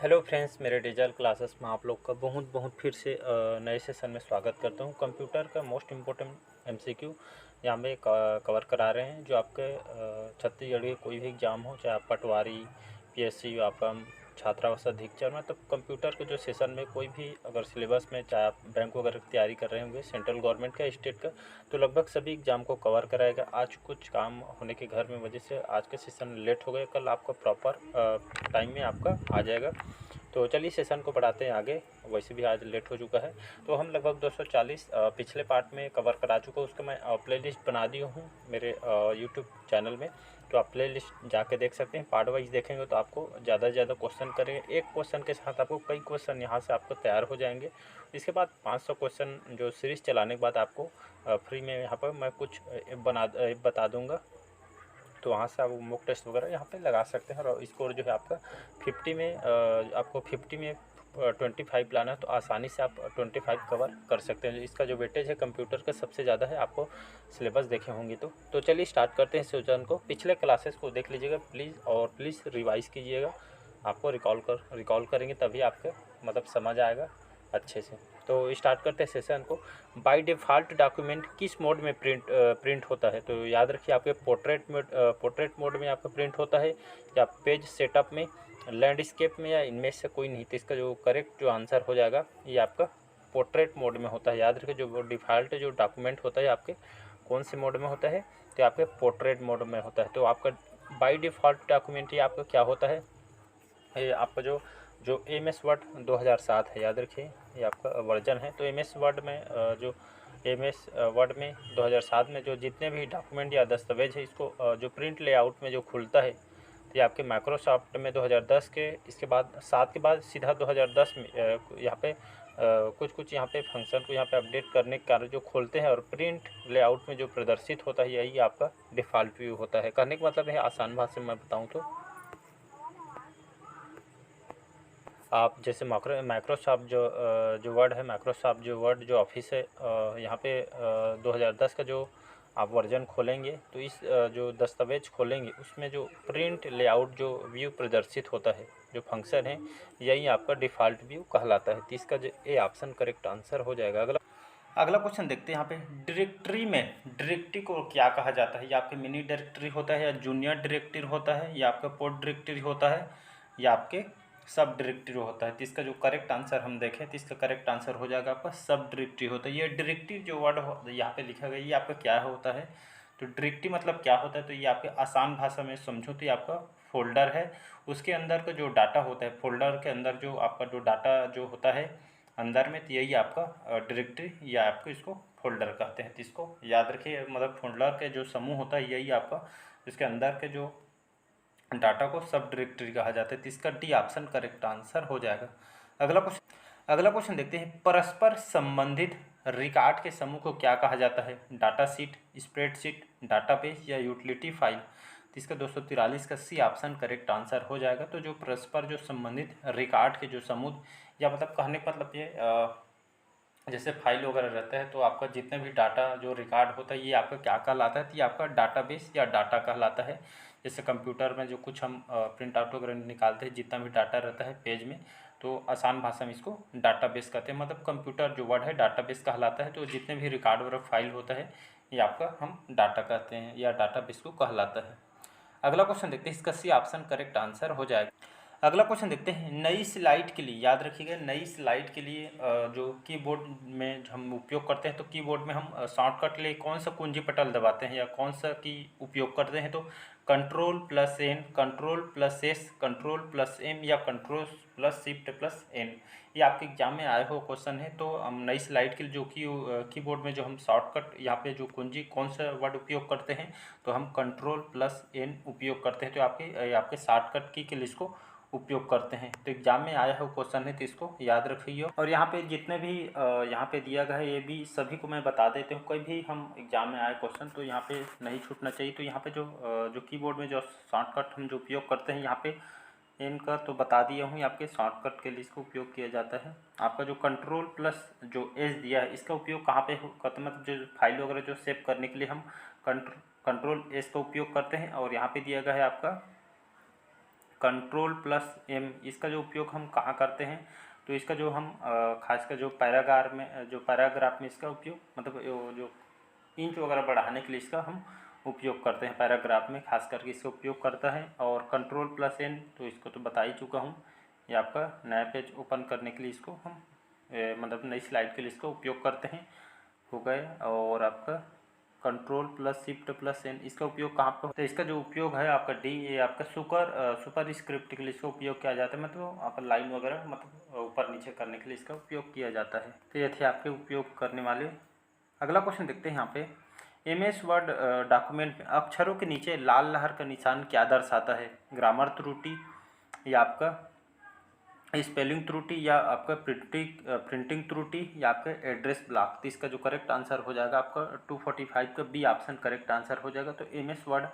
Hello friends, मेरे digital classes में आप लोग का बहुत बहुत फिर से नए सेशन में स्वागत करता हूं। कंप्यूटर का मोस्ट इम्पोर्टेंट एमसीक्यू यहाँ पे कवर करा रहे हैं। जो आपके छत्तीसगढ़ के कोई भी एग्ज़ाम हो, चाहे आप पटवारी, पीएससी, आपका छात्रावास अधीक्षक, मतलब कंप्यूटर के जो सेशन में कोई भी अगर सिलेबस में, चाहे आप बैंक वगैरह की तैयारी कर रहे होंगे, सेंट्रल गवर्नमेंट का, स्टेट का, तो लगभग सभी एग्ज़ाम को कवर कराएगा। आज कुछ काम होने के घर में वजह से आज के सेशन लेट हो गए, कल आपका प्रॉपर टाइम में आपका आ जाएगा। तो चलिए सेशन को बढ़ाते हैं आगे। वैसे भी आज लेट हो चुका है, तो हम लगभग 240 पिछले पार्ट में कवर करा चुका हूँ। उसका मैं प्लेलिस्ट बना दिया हूँ मेरे यूट्यूब चैनल में, तो आप प्लेलिस्ट जाके देख सकते हैं। पार्ट वाइज देखेंगे तो आपको ज़्यादा से ज़्यादा क्वेश्चन करेंगे। एक क्वेश्चन के साथ आपको कई क्वेश्चन यहाँ से आपको तैयार हो जाएंगे। इसके बाद 500 क्वेश्चन जो सीरीज़ चलाने के बाद आपको फ्री में यहाँ पर मैं कुछ बता दूँगा, तो वहाँ से आप मॉक टेस्ट वगैरह यहाँ पे लगा सकते हैं। और स्कोर जो है आपका 50 में आपको 50 में 25 लाना है, तो आसानी से आप 25 कवर कर सकते हैं। इसका जो वेटेज है कंप्यूटर का सबसे ज़्यादा है, आपको सिलेबस देखे होंगे। तो चलिए स्टार्ट करते हैं सेशन को। पिछले क्लासेस को देख लीजिएगा प्लीज़, और प्लीज़ रिवाइज़ कीजिएगा। आपको रिकॉल करेंगे तभी आपके मतलब समझ आएगा अच्छे से। तो स्टार्ट करते हैं सेशन को। बाय डिफ़ॉल्ट डॉक्यूमेंट किस मोड में प्रिंट होता है? तो याद रखिए, आपके पोर्ट्रेट मोड में आपका प्रिंट होता है, या पेज सेटअप में, लैंडस्केप में, या इनमें से कोई नहीं। तो इसका जो करेक्ट जो आंसर हो जाएगा, ये आपका पोर्ट्रेट मोड में होता है। याद रखिए, जो डिफ़ॉल्ट जो डॉक्यूमेंट होता है आपके कौन से मोड में होता है, तो आपके पोर्ट्रेट मोड में होता है। तो आपका बाय डिफ़ॉल्ट डॉक्यूमेंट ये आपका क्या होता है, ये आपका जो जो एम एस वर्ड 2007 है, याद रखिए ये आपका वर्जन है। तो एम एस वर्ड में जो एम एस वर्ड में 2007 में जो जितने भी डॉक्यूमेंट या दस्तावेज है, इसको जो प्रिंट लेआउट में जो खुलता है, तो ये आपके माइक्रोसॉफ्ट में 2010 के, इसके बाद 7 के बाद सीधा 2010 में यहाँ पे कुछ कुछ यहाँ पे फंक्शन को यहाँ पे अपडेट करने के कारण जो खोलते हैं, और प्रिंट लेआउट में जो प्रदर्शित होता है, यही आपका डिफ़ॉल्ट व्यू होता है। कहने का मतलब है, आसान भाषा में मैं बताऊँ तो आप जैसे माइक्रोसॉफ्ट जो वर्ड है, माइक्रोसॉफ्ट जो वर्ड जो ऑफिस है, यहाँ पे 2010 का जो आप वर्जन खोलेंगे, तो इस जो दस्तावेज खोलेंगे उसमें जो प्रिंट लेआउट जो व्यू प्रदर्शित होता है, जो फंक्शन है, यही आपका डिफ़ॉल्ट व्यू कहलाता है। तो इसका जो ए ऑप्शन करेक्ट आंसर हो जाएगा। अगला अगला क्वेश्चन देखते हैं यहाँ पे। डायरेक्टरी को क्या कहा जाता है? या आपके मिनी डायरेक्टरी होता है, या जूनियर डायरेक्टरी होता है, या आपका पोर्ट डायरेक्टरी होता है, या आपके सब डायरेक्टरी होता है? तो इसका जो करेक्ट आंसर हम देखें, तो इसका करेक्ट आंसर हो जाएगा आपका सब डायरेक्टरी होता है। ये डायरेक्टरी जो वर्ड यहाँ पे लिखा गया, ये आपका क्या होता है? तो डायरेक्टरी मतलब क्या होता है? तो ये आपके आसान भाषा में समझो तो ये आपका फोल्डर है। उसके अंदर का जो डाटा होता है, फोल्डर के अंदर जो आपका जो डाटा जो होता है अंदर में, तो यही आपका डायरेक्टरी, या आपको इसको फोल्डर कहते हैं। तो इसको याद रखिए, मतलब फोल्डर के जो समूह होता है, यही आपका इसके अंदर के जो डाटा को सब डायरेक्टरी कहा जाता है। तो इसका डी ऑप्शन करेक्ट आंसर हो जाएगा। अगला क्वेश्चन देखते हैं। परस्पर संबंधित रिकॉर्ड के समूह को क्या कहा जाता है? डाटा शीट, स्प्रेडशीट, डाटाबेस, या यूटिलिटी फाइल? तो इसका 243 का सी ऑप्शन करेक्ट आंसर हो जाएगा। तो जो परस्पर जो संबंधित रिकॉर्ड के जो समूह, या मतलब कहने का मतलब ये जैसे फाइल वगैरह रहता है, तो आपका जितने भी डाटा जो रिकॉर्ड होता है, ये आपका क्या कहलाता है? तो ये आपका डाटाबेस या डाटा कहलाता है। जैसे कंप्यूटर में जो कुछ हम प्रिंट आउट वगैरह निकालते हैं, जितना भी डाटा रहता है पेज में, तो आसान भाषा में इसको डाटाबेस कहते हैं। मतलब कंप्यूटर जो वर्ड है डाटाबेस कहलाता है। तो जितने भी रिकॉर्ड वगैरह फाइल होता है, ये आपका हम डाटा कहते हैं, या डाटाबेस को कहलाता है। अगला क्वेश्चन देखते हैं, इसका सी ऑप्शन करेक्ट आंसर हो जाएगा। अगला क्वेश्चन देखते हैं। नई स्लाइड के लिए, याद रखिएगा, नई स्लाइड के लिए जो कीबोर्ड में हम उपयोग करते हैं, तो कीबोर्ड में हम शॉर्टकट के लिए कौन सा कुंजी पटल दबाते हैं, या कौन सा की उपयोग करते हैं? तो कंट्रोल+N, कंट्रोल+S, कंट्रोल+M, या कंट्रोल+Shift+N? ये आपके एग्जाम में आए हो क्वेश्चन है। तो हम नई स्लाइड के लिए जो कीबोर्ड में जो हम शॉर्टकट यहाँ पे जो कुंजी कौन सा वर्ड उपयोग करते हैं, तो हम कंट्रोल+N उपयोग करते हैं। तो आपके शॉर्टकट की के लिए इसको उपयोग करते हैं। तो एग्जाम में आया हो क्वेश्चन है, तो इसको याद रखिए। और यहाँ पे जितने भी यहाँ पे दिया गया है, ये भी सभी को मैं बता देती हूँ। कोई भी हम एग्जाम में आए क्वेश्चन, तो यहाँ पे नहीं छूटना चाहिए। तो यहाँ पे जो कीबोर्ड में जो शॉर्टकट हम जो उपयोग करते हैं, यहाँ पे इनका तो बता दिया हूँ। आपके शॉर्टकट के लिए इसको उपयोग किया जाता है। आपका जो कंट्रोल+S दिया है, इसका उपयोग कहाँ पे करते हैं? मतलब जो फाइल वगैरह जो सेव करने के लिए हम कंट्रोल S का उपयोग करते हैं। और यहाँ पे दिया गया है आपका कंट्रोल प्लस एम, इसका जो उपयोग हम कहाँ करते हैं, तो इसका जो हम खासकर जो पैराग्राफ में इसका उपयोग मतलब जो इंच वगैरह बढ़ाने के लिए इसका हम उपयोग करते हैं, पैराग्राफ में खास करके इसका उपयोग करता है। और कंट्रोल प्लस एन तो इसको तो बता ही चुका हूँ, ये आपका नया पेज ओपन करने के लिए इसको हम मतलब नई स्लाइड के लिए इसका उपयोग करते हैं, हो गए। और आपका control plus shift plus N, इसका उपयोग कहाँ पर, तो इसका जो उपयोग है आपका डी, ये आपका सुपर स्क्रिप्ट के लिए इसका उपयोग किया जाता है, मतलब आप लाइन वगैरह मतलब ऊपर नीचे करने के लिए इसका उपयोग किया जाता है। तो ये थे आपके उपयोग करने वाले। अगला क्वेश्चन देखते हैं यहाँ पे, MS वर्ड डॉक्यूमेंट में अक्षरों के नीचे लाल लहर का निशान क्या दर्शाता है, ग्रामर त्रुटि या आपका स्पेलिंग त्रुटि या आपका प्रिंटिंग त्रुटि या आपका एड्रेस ब्लॉक। तो इसका जो करेक्ट आंसर हो जाएगा आपका 245 का बी ऑप्शन करेक्ट आंसर हो जाएगा। तो MS वर्ड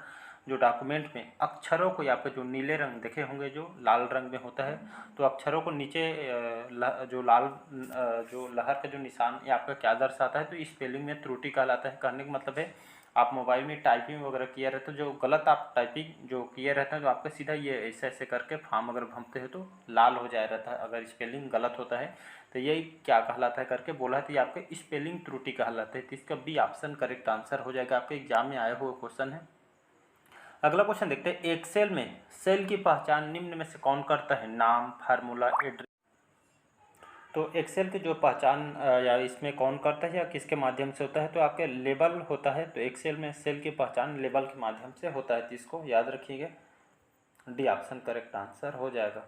जो डॉक्यूमेंट में अक्षरों को, यहाँ पे जो नीले रंग देखे होंगे जो लाल रंग में होता है, तो अक्षरों को नीचे जो लाल जो लहर का जो निशान ये आपका क्या दर्शाता है, तो स्पेलिंग में त्रुटि कहलाता है। कहने का मतलब है आप मोबाइल में टाइपिंग वगैरह किया रहते हो, जो गलत आप टाइपिंग जो किए रहते हैं, तो आपका सीधा ये ऐसे ऐसे करके फॉर्म अगर भरते हो तो लाल हो जाया रहता है, अगर स्पेलिंग गलत होता है तो यही क्या कहलाता है करके बोला है, तो ये आपके स्पेलिंग त्रुटि कहलाता है। तो इसका बी ऑप्शन करेक्ट आंसर हो जाएगा, आपके एग्जाम में आया हुआ क्वेश्चन है। अगला क्वेश्चन देखते हैं, एक्सेल में सेल की पहचान निम्न में से कौन करता है, नाम, फार्मूला, एड्रेस। तो एक्सेल की जो पहचान या इसमें कौन करता है या किसके माध्यम से होता है, तो आपके लेबल होता है। तो एक्सेल में सेल की पहचान लेबल के माध्यम से होता है, तो इसको याद रखिएगा, डी ऑप्शन करेक्ट आंसर हो जाएगा।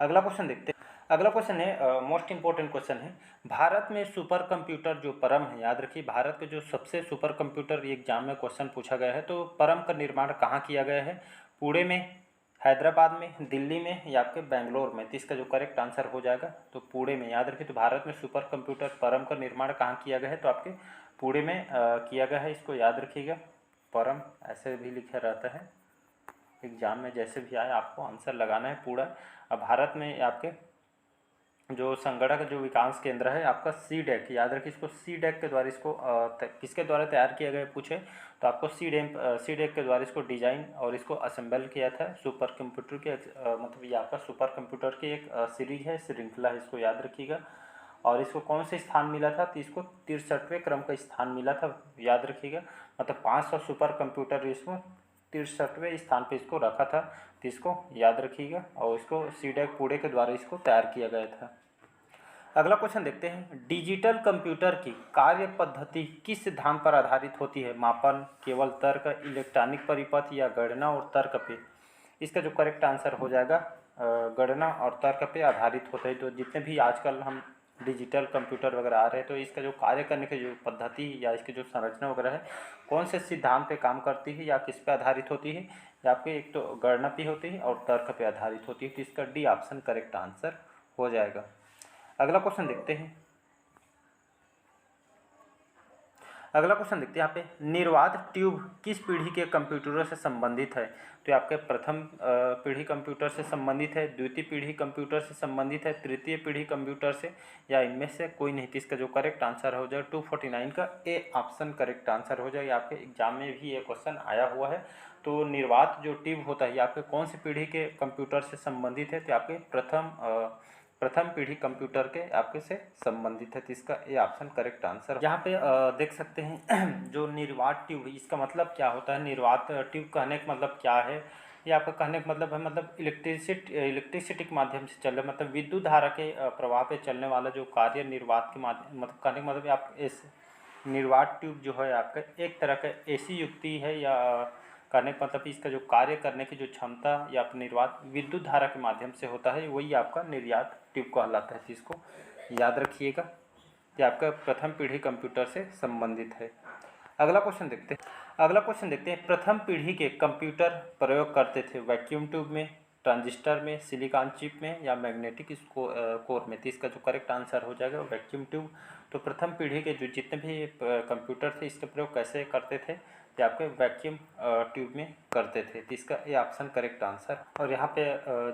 अगला क्वेश्चन देखते हैं। अगला क्वेश्चन है मोस्ट इंपॉर्टेंट क्वेश्चन है, भारत में सुपर कंप्यूटर जो परम है, याद रखिए भारत के जो सबसे सुपर कंप्यूटर एग्जाम में क्वेश्चन पूछा गया है, तो परम का निर्माण कहाँ किया गया है, पुणे में, हैदराबाद में, दिल्ली में या आपके बेंगलोर में। तो इसका जो करेक्ट आंसर हो जाएगा तो पुणे में, याद रखिए। तो भारत में सुपर कंप्यूटर परम का निर्माण कहाँ किया गया है, तो आपके पुणे में किया गया है, इसको याद रखिएगा। परम ऐसे भी लिखा रहता है एग्जाम में, जैसे भी आए आपको आंसर लगाना है पूरा। अब भारत में आपके जो संगणक जो विकास केंद्र है आपका CDEC, याद रखिए इसको CDEC के द्वारा, इसको किसके द्वारा तैयार किया गया पूछे तो आपको CDEC के द्वारा इसको डिजाइन और इसको असेंबल किया था। सुपर कंप्यूटर के मतलब ये आपका सुपर कंप्यूटर की एक सीरीज है, श्रृंखला है, इसको याद रखिएगा। और इसको कौन से स्थान मिला था, तो इसको 63वें क्रम का स्थान मिला था, याद रखिएगा। मतलब 500 सुपर कंप्यूटर इसको 63वें स्थान पे इसको रखा था, तो इसको याद रखिएगा। और इसको CDEC पुणे के द्वारा इसको तैयार किया गया था। अगला क्वेश्चन देखते हैं, डिजिटल कंप्यूटर की कार्य पद्धति किस सिद्धांत पर आधारित होती है, मापन, केवल तर्क, इलेक्ट्रॉनिक परिपथ या गणना और तर्क पे। इसका जो करेक्ट आंसर हो जाएगा गणना और तर्क पे आधारित होता है। तो जितने भी आजकल हम डिजिटल कंप्यूटर वगैरह आ रहे हैं, तो इसका जो कार्य करने की जो पद्धति या इसकी जो संरचना वगैरह है, कौन से सिद्धांत पे काम करती है या किस पे आधारित होती है, या आपके एक तो गणना पे होती है और तर्क पे आधारित होती है। तो इसका डी ऑप्शन करेक्ट आंसर हो जाएगा। अगला क्वेश्चन देखते हैं। अगला क्वेश्चन देखते हैं यहाँ पे, निर्वात ट्यूब किस पीढ़ी के कंप्यूटरों से संबंधित है, तो आपके प्रथम पीढ़ी कंप्यूटर से संबंधित है, द्वितीय पीढ़ी कंप्यूटर से संबंधित है, तृतीय पीढ़ी कंप्यूटर से, या इनमें से कोई नहीं। तो इसका जो करेक्ट आंसर हो जाएगा 249 का ए ऑप्शन करेक्ट आंसर हो जाएगा। आपके एग्जाम में भी ये क्वेश्चन आया हुआ है। तो निर्वात जो ट्यूब होता है ये आपके कौन सी पीढ़ी के कंप्यूटर से संबंधित है, तो आपके प्रथम पीढ़ी कंप्यूटर के आपके से संबंधित है। तो इसका ए ऑप्शन करेक्ट आंसर। यहाँ पे देख सकते हैं जो निर्वात ट्यूब, इसका मतलब क्या होता है, निर्वात ट्यूब कहने का मतलब क्या है, ये आपका कहने का मतलब है, मतलब इलेक्ट्रिसिटी के माध्यम से चल रहा, मतलब विद्युत धारा के प्रवाह पे चलने वाला जो कार्य निर्वात के माध्यम, मतलब कहने का मतलब आप इस निर्वात ट्यूब जो है आपका एक तरह का ऐसी युक्ति है, या करने का मतलब इसका जो कार्य करने की जो क्षमता या निर्वात विद्युत धारा के माध्यम से होता है, वही आपका निर्वात ट्यूब कहलाता है। इसको याद रखिएगा, ये आपका प्रथम पीढ़ी कंप्यूटर से संबंधित है। अगला क्वेश्चन देखते हैं। अगला क्वेश्चन देखते हैं, प्रथम पीढ़ी के कंप्यूटर प्रयोग करते थे वैक्यूम ट्यूब में, ट्रांजिस्टर में, सिलिकॉन चिप में या मैग्नेटिक कोर में। तो इसका जो करेक्ट आंसर हो जाएगा वैक्यूम ट्यूब। तो प्रथम पीढ़ी के जो जितने भी कंप्यूटर थे इसका प्रयोग कैसे करते थे, ये आपके वैक्यूम ट्यूब में करते थे। तो इसका ये ऑप्शन करेक्ट आंसर। और यहाँ पे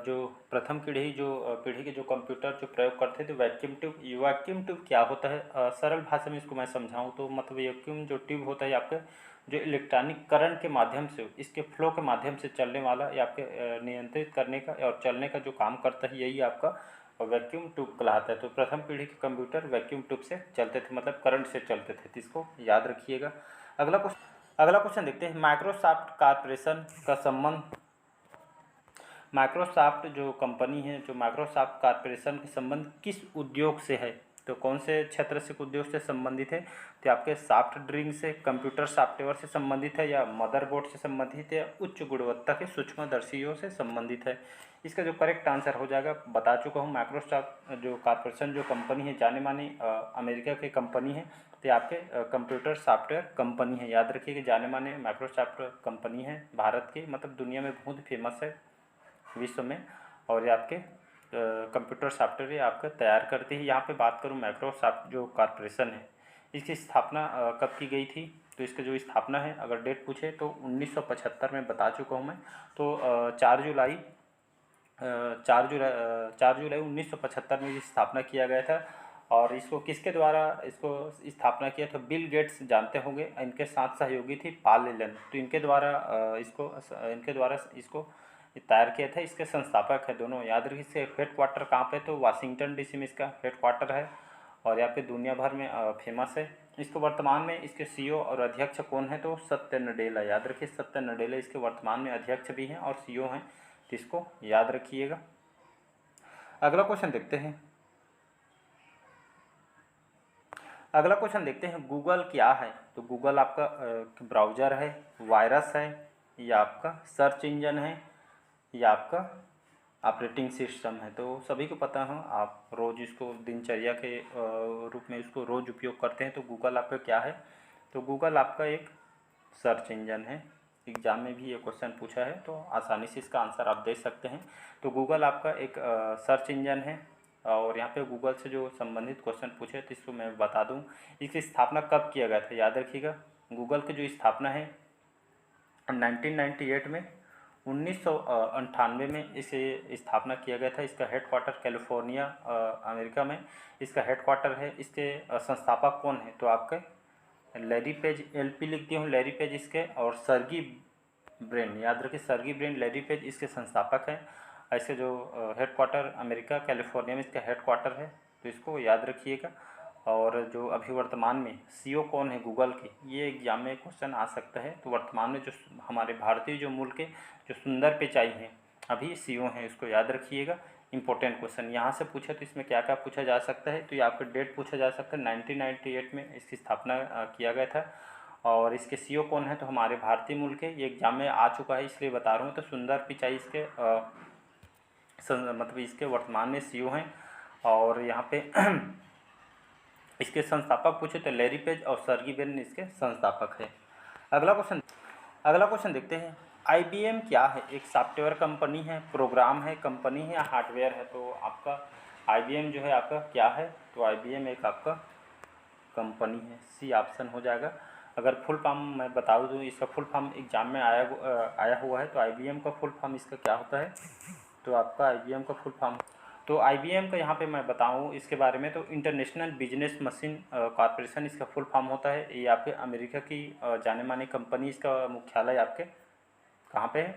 जो प्रथम पीढ़ी के जो कंप्यूटर जो प्रयोग करते थे वैक्यूम ट्यूब। वैक्यूम ट्यूब क्या होता है, सरल भाषा में इसको मैं समझाऊँ तो मतलब वैक्यूम जो ट्यूब होता है आपके जो इलेक्ट्रॉनिक करंट के माध्यम से, इसके फ्लो के माध्यम से चलने वाला, या आपके नियंत्रित करने का और चलने का जो काम करता है, यही आपका वैक्यूम ट्यूब कहलाता है। तो प्रथम पीढ़ी के कंप्यूटर वैक्यूम ट्यूब से चलते थे, मतलब करंट से चलते थे। तो इसको याद रखिएगा। अगला क्वेश्चन देखते हैं। माइक्रोसॉफ्ट कॉर्पोरेशन का संबंध, माइक्रोसॉफ्ट जो कंपनी है, जो माइक्रोसॉफ्ट कॉर्पोरेशन के संबंध किस उद्योग से है? तो कौन से क्षेत्र से उद्योग से संबंधित है? तो आपके सॉफ्ट ड्रिंक से, कंप्यूटर सॉफ्टवेयर से संबंधित है, या मदरबोर्ड से संबंधित है, या उच्च गुणवत्ता के सूक्ष्मदर्शियों से संबंधित है? इसका जो करेक्ट आंसर हो जाएगा, बता चुका हूँ, माइक्रोसॉफ्ट जो कॉर्पोरेशन जो कंपनी है, जाने मानी अमेरिका की कंपनी है। तो आपके कंप्यूटर सॉफ्टवेयर कंपनी है, याद रखिए कि जाने माने माइक्रोसॉफ्ट कंपनी है भारत की, मतलब दुनिया में बहुत फेमस है विश्व में। और ये आपके कंप्यूटर सॉफ्टवेयर आपका तैयार करती है। यहाँ पे बात करूँ माइक्रोसॉफ्ट जो कॉर्पोरेशन है, इसकी स्थापना कब की गई थी? तो इसका जो स्थापना है, अगर डेट पूछे तो 1975 में बता चुका हूँ मैं। तो 4 जुलाई 1975 में इसकी स्थापना किया गया था। और इसको किसके द्वारा इसको स्थापना किया था? बिल गेट्स जानते होंगे, इनके साथ सहयोगी थी पॉल एलन। तो इनके द्वारा इसको तैयार किया था। इसके संस्थापक है दोनों, याद रखिए। इसके हेड क्वार्टर कहाँ पे? तो वाशिंगटन डीसी में इसका हेड क्वार्टर है, और यहाँ पे दुनिया भर में फेमस है। इसको वर्तमान में इसके सीईओ और अध्यक्ष कौन है? तो सत्य नडेला, याद रखिए, सत्य नडेला इसके वर्तमान में अध्यक्ष भी हैं और सीईओ हैं। तो इसको याद रखिएगा। अगला क्वेश्चन देखते हैं। गूगल क्या है? तो गूगल आपका ब्राउज़र है, वायरस है, या आपका सर्च इंजन है, या आपका ऑपरेटिंग सिस्टम है? तो सभी को पता है, आप रोज़ इसको दिनचर्या के रूप में इसको रोज़ उपयोग करते हैं। तो गूगल आपका क्या है? तो गूगल आपका एक सर्च इंजन है। एग्ज़ाम में भी ये क्वेश्चन पूछा है, तो आसानी से इसका आंसर आप दे सकते हैं। तो गूगल आपका एक सर्च इंजन है। और यहाँ पे गूगल से जो संबंधित क्वेश्चन पूछे तो इसको मैं बता दूँ। इसकी स्थापना कब किया गया था? याद रखिएगा, गूगल की जो स्थापना है 1998 में, 1998 में इसे स्थापना किया गया था। इसका हेड क्वार्टर कैलिफोर्निया अमेरिका में इसका हेड क्वार्टर है। इसके संस्थापक कौन है? तो आपके लैरी पेज, एलपी लिख दिया हूँ, लैरी पेज इसके, और सर्गी ब्रिन, याद रखिए, सर्गी ब्रिन, लैरी पेज इसके संस्थापक हैं। ऐसे जो हेड क्वार्टर अमेरिका कैलिफोर्निया में इसका हेड क्वार्टर है, तो इसको याद रखिएगा। और जो अभी वर्तमान में सीईओ कौन है गूगल की, ये एग्जाम में क्वेश्चन आ सकता है। तो वर्तमान में जो हमारे भारतीय जो मुल्क के जो सुंदर पिचाई हैं अभी सीईओ हैं, इसको याद रखिएगा। इंपॉर्टेंट क्वेश्चन यहाँ से पूछे तो इसमें क्या क्या पूछा जा सकता है? तो ये आपका डेट पूछा जा सकता है, 1998 में इसकी स्थापना किया गया था। और इसके सीईओ कौन है? तो हमारे भारतीय मुल्क के, ये एग्जाम में आ चुका है इसलिए बता रहा हूँ। तो सुंदर पिचाई इसके मतलब इसके वर्तमान में सीईओ हैं। और यहाँ पे इसके संस्थापक पूछे तो लैरी पेज और सर्गी ब्रिन इसके संस्थापक है। अगला क्वेश्चन देखते हैं। IBM क्या है? एक सॉफ्टवेयर कंपनी है, प्रोग्राम है, कंपनी है, या हार्डवेयर है? तो आपका IBM जो है आपका क्या है? तो IBM एक आपका कंपनी है, सी ऑप्शन हो जाएगा। अगर फुल फॉर्म मैं बता दूँ, इसका फुल फॉर्म एग्जाम में आया हुआ है। तो IBM का फुल फॉर्म इसका क्या होता है? तो आपका IBM का फुल फॉर्म, तो IBM का यहाँ पे मैं बताऊँ इसके बारे में, तो इंटरनेशनल बिजनेस मशीन कॉर्पोरेशन इसका फुल फॉर्म होता है। ये आपके अमेरिका की जाने मानी कंपनी, इसका मुख्यालय आपके कहाँ पे है?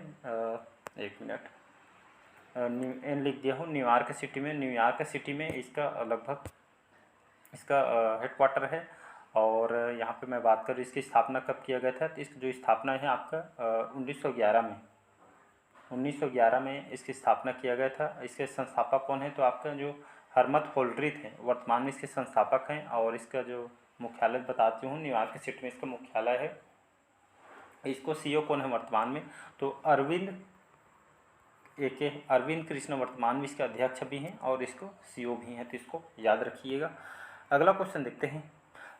एक मिनट, एन लिख दिया हूँ, न्यूयॉर्क सिटी में। न्यूयॉर्क सिटी में इसका लगभग इसका हेड क्वार्टर है। और यहाँ पे मैं बात करूँ इसकी स्थापना कब किया गया था? तो इसकी जो स्थापना है आपका 1911 में इसकी स्थापना किया गया था। इसके संस्थापक कौन है? तो आपका जो हरमत होल्ड्री थे, वर्तमान में इसके संस्थापक हैं। और इसका जो मुख्यालय बताती हूँ, न्यूयॉर्क सिटी में इसका मुख्यालय है। इसको सीईओ कौन है वर्तमान में? तो अरविंद कृष्ण वर्तमान में इसके अध्यक्ष भी हैं और इसको सीईओ भी हैं। तो इसको याद रखिएगा। अगला क्वेश्चन देखते हैं।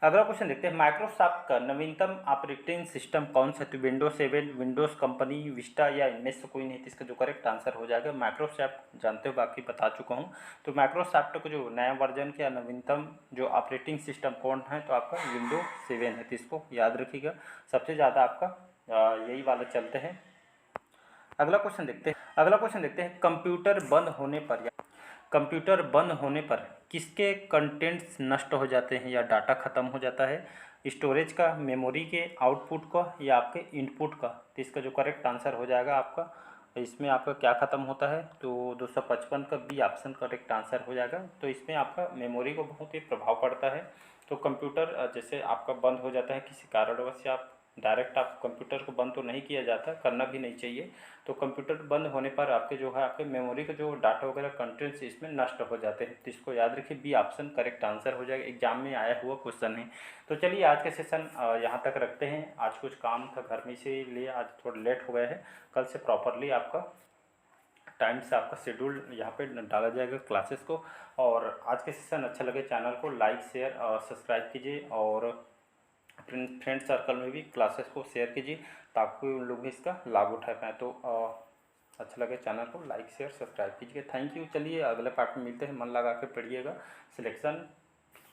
अगला क्वेश्चन देखते हैं, माइक्रोसॉफ्ट का नवीनतम ऑपरेटिंग सिस्टम कौन सा है? तो विंडोज 7, विंडोज़ कंपनी, विस्टा या इनमें से कोई नहीं। तो इसका जो करेक्ट आंसर हो जाएगा माइक्रोसॉफ्ट। जानते हो, बाकी बता चुका हूँ। तो माइक्रोसॉफ्ट का जो नया वर्जन का नवीनतम जो ऑपरेटिंग सिस्टम कौन है, तो आपका विंडोज 7 है। तो इसको याद रखिएगा, सबसे ज़्यादा आपका यही वाला चलते हैं। अगला क्वेश्चन देखते हैं, कंप्यूटर बंद होने पर किसके कंटेंट्स नष्ट हो जाते हैं या डाटा ख़त्म हो जाता है? स्टोरेज का, मेमोरी के, आउटपुट का या आपके इनपुट का? तो इसका जो करेक्ट आंसर हो जाएगा आपका, इसमें आपका क्या ख़त्म होता है? तो 255 का बी ऑप्शन करेक्ट आंसर हो जाएगा। तो इसमें आपका मेमोरी को बहुत ही प्रभाव पड़ता है। तो कंप्यूटर जैसे आपका बंद हो जाता है किसी कारणवश, या आप डायरेक्ट आप कंप्यूटर को बंद तो नहीं किया जाता, करना भी नहीं चाहिए। तो कंप्यूटर बंद होने पर आपके जो है आपके मेमोरी का जो डाटा वगैरह कंटेंट्स इसमें नष्ट हो जाते हैं। तो इसको याद रखिए, बी ऑप्शन करेक्ट आंसर हो जाएगा। एग्जाम में आया हुआ क्वेश्चन है। तो चलिए आज के सेशन यहाँ तक रखते हैं। आज कुछ काम था घर में, इसीलिए आज थोड़ा लेट हो गया है। कल से प्रॉपरली आपका टाइम से आपका शेड्यूल यहाँ पे डाला जाएगा क्लासेस को। और आज के सेशन अच्छा लगे चैनल को लाइक, शेयर और सब्सक्राइब कीजिए, और फ्रेंड सर्कल में भी क्लासेस को शेयर कीजिए ताकि उन लोग भी इसका लाभ उठा पाएँ। तो अच्छा लगे चैनल को लाइक, शेयर, सब्सक्राइब कीजिए। Thank you. चलिए अगले पार्ट में मिलते हैं। मन लगा के पढ़िएगा। सिलेक्शन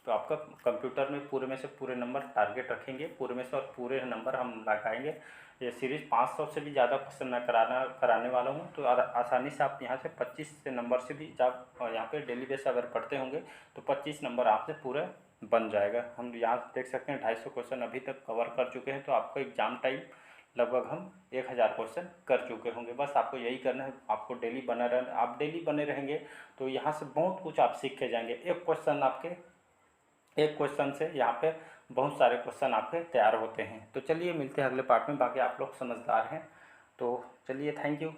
तो आपका कंप्यूटर में पूरे में से पूरे नंबर टारगेट रखेंगे, पूरे में से और पूरे नंबर हम लगाएंगे। ये सीरीज़ 500 से भी ज़्यादा क्वेश्चन मैं कराने वाला हूँ। तो आसानी से आप यहाँ से 25 से नंबर से भी जब यहाँ पे डेली बेस अगर पढ़ते होंगे तो 25 नंबर आपसे पूरे बन जाएगा। हम यहाँ देख सकते हैं 250 क्वेश्चन अभी तक कवर कर चुके हैं। तो आपका एग्ज़ाम टाइम लगभग हम 1000 क्वेश्चन कर चुके होंगे। बस आपको यही करना है, आपको डेली बना रहना। आप डेली बने रहेंगे तो यहाँ से बहुत कुछ आप सीख के जाएंगे। एक क्वेश्चन से यहाँ पे बहुत सारे क्वेश्चन आपके तैयार होते हैं। तो चलिए मिलते हैं अगले पार्ट में। बाकी आप लोग समझदार हैं। तो चलिए, थैंक यू।